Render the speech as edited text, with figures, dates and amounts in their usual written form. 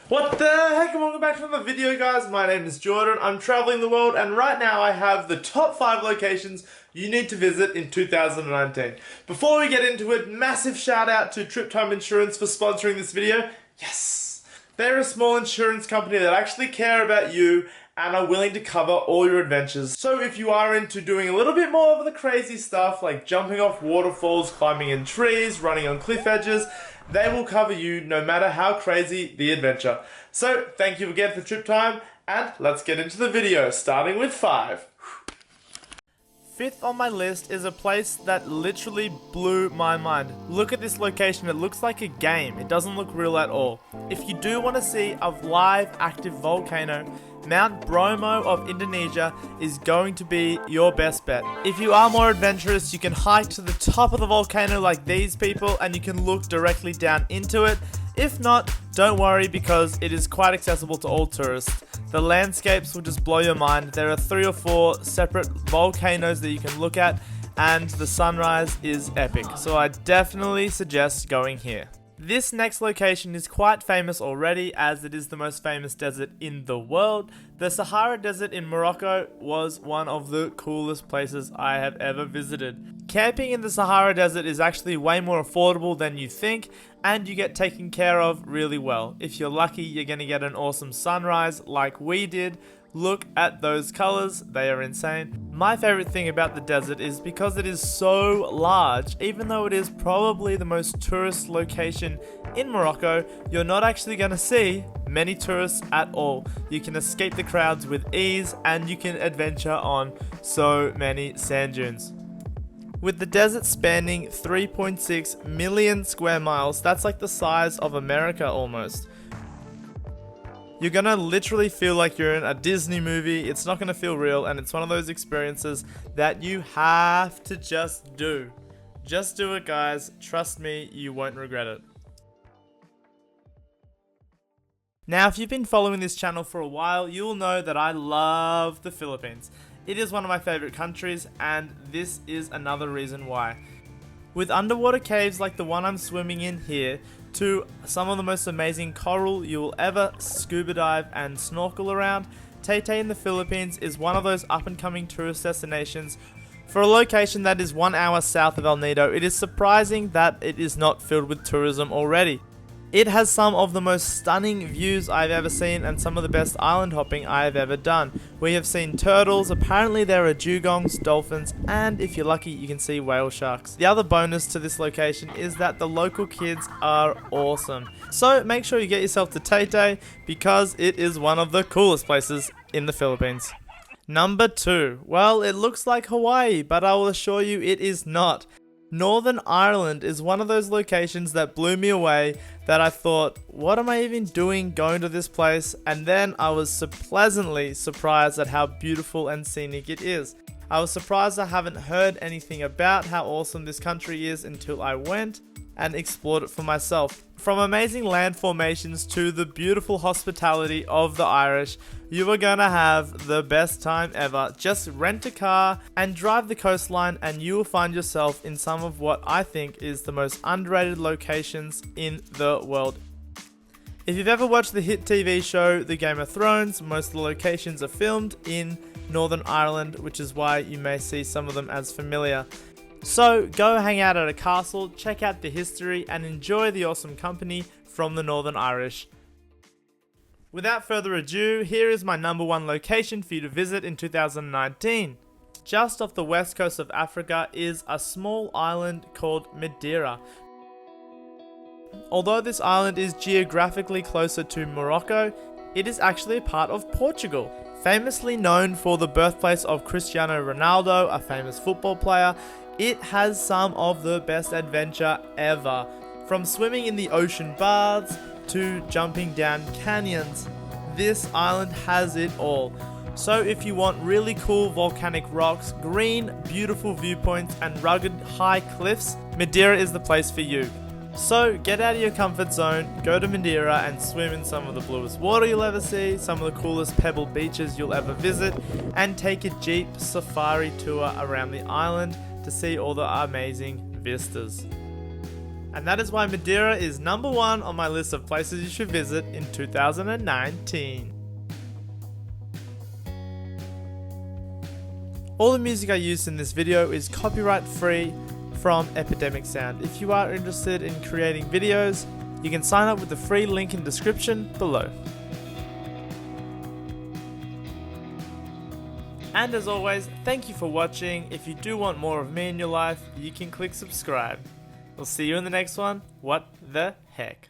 What the heck, and welcome back to another video, guys. My name is Jordan. I'm traveling the world, and right now I have the top 5 locations you need to visit in 2019. Before we get into it, massive shout out to Trip Time Insurance for sponsoring this video. Yes! They're a small insurance company that actually care about you and are willing to cover all your adventures. So if you are into doing a little bit more of the crazy stuff, like jumping off waterfalls, climbing in trees, running on cliff edges, they will cover you no matter how crazy the adventure. So thank you again for Trip Time, and let's get into the video, starting with 5. Fifth on my list is a place that literally blew my mind. Look at this location, it looks like a game. It doesn't look real at all. If you do want to see a live active volcano, Mount Bromo of Indonesia is going to be your best bet. If you are more adventurous, you can hike to the top of the volcano like these people and you can look directly down into it. If not, don't worry because it is quite accessible to all tourists. The landscapes will just blow your mind. There are 3 or 4 separate volcanoes that you can look at and the sunrise is epic. So I definitely suggest going here. This next location is quite famous already as it is the most famous desert in the world. The Sahara Desert in Morocco was one of the coolest places I have ever visited. Camping in the Sahara Desert is actually way more affordable than you think and you get taken care of really well. If you're lucky, you're going to get an awesome sunrise like we did. Look at those colors, they are insane. My favorite thing about the desert is because it is so large, even though it is probably the most tourist location in Morocco, you're not actually going to see many tourists at all. You can escape the crowds with ease and you can adventure on so many sand dunes. With the desert spanning 3.6 million square miles, that's like the size of America almost. You're gonna literally feel like you're in a Disney movie. It's not gonna feel real, and it's one of those experiences that you have to just do. Just do it, guys. Trust me, you won't regret it. Now, if you've been following this channel for a while, you'll know that I love the Philippines. It is one of my favorite countries, and this is another reason why. With underwater caves like the one I'm swimming in here, to some of the most amazing coral you will ever scuba dive and snorkel around, Taytay in the Philippines is one of those up and coming tourist destinations. For a location that is 1 hour south of El Nido, it is surprising that it is not filled with tourism already. It has some of the most stunning views I've ever seen and some of the best island hopping I have ever done. We have seen turtles, apparently there are dugongs, dolphins, and if you're lucky you can see whale sharks. The other bonus to this location is that the local kids are awesome. So make sure you get yourself to Taytay because it is one of the coolest places in the Philippines. Number 2. Well, it looks like Hawaii, but I will assure you it is not. Northern Ireland is one of those locations that blew me away that I thought, what am I even doing going to this place? And then I was pleasantly surprised at how beautiful and scenic it is. I was surprised I haven't heard anything about how awesome this country is until I went and explored it for myself. From amazing land formations to the beautiful hospitality of the Irish, you are gonna have the best time ever. Just rent a car and drive the coastline and you will find yourself in some of what I think is the most underrated locations in the world. If you've ever watched the hit TV show The Game of Thrones, most of the locations are filmed in Northern Ireland, which is why you may see some of them as familiar. So go hang out at a castle, check out the history and enjoy the awesome company from the Northern Irish. Without further ado, here is my number 1 location for you to visit in 2019. Just off the west coast of Africa is a small island called Madeira. Although this island is geographically closer to Morocco, it is actually a part of Portugal. Famously known for the birthplace of Cristiano Ronaldo, a famous football player, it has some of the best adventure ever. From swimming in the ocean baths to jumping down canyons, this island has it all. So if you want really cool volcanic rocks, green, beautiful viewpoints and rugged high cliffs, Madeira is the place for you. So get out of your comfort zone, go to Madeira and swim in some of the bluest water you'll ever see, some of the coolest pebble beaches you'll ever visit, and take a jeep safari tour around the island to see all the amazing vistas. And that is why Madeira is number 1 on my list of places you should visit in 2019. All the music I used in this video is copyright free from Epidemic Sound. If you are interested in creating videos, you can sign up with the free link in description below. And as always, thank you for watching. If you do want more of me in your life, you can click subscribe. We'll see you in the next one. What the heck?